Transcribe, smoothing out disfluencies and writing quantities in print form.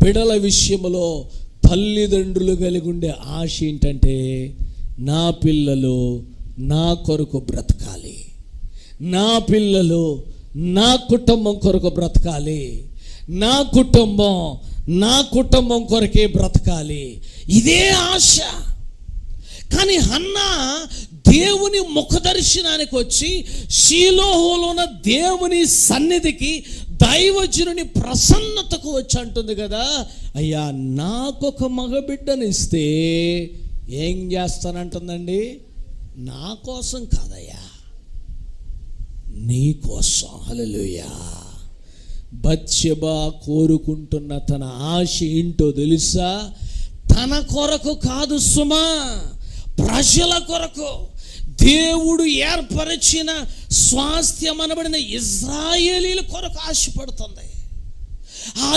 బిడల విషయంలో తల్లిదండ్రులు కలిగి ఉండే ఆశ ఏంటంటే, నా పిల్లలు నా కొరకు బ్రతకాలి, నా పిల్లలు నా కుటుంబం కొరకు బ్రతకాలి, నా కుటుంబం కొరకే బ్రతకాలి. ఇదే ఆశ. కానీ హన్నా దేవుని ముఖదర్శనానికి వచ్చి షీలోహులో ఉన్న దేవుని సన్నిధికి, దైవజనుని ప్రసన్నతకు వచ్చి అంటుంది కదా, అయ్యా నాకొక మగబిడ్డనిస్తే ఏం చేస్తానంటుందండి? నా కోసం కాదయ్యా, నీ కోసం. హల్లెలూయా. బత్షెబా కోరుకుంటున్న తన ఆశ ఏంటో తెలుసా? తన కొరకు కాదు సుమా, ప్రజల కొరకు, దేవుడు ఏర్పరిచిన స్వాస్థ్యం అనబడిన ఇశ్రాయేలీల కొరకు ఆశపడుతుంది. ఆ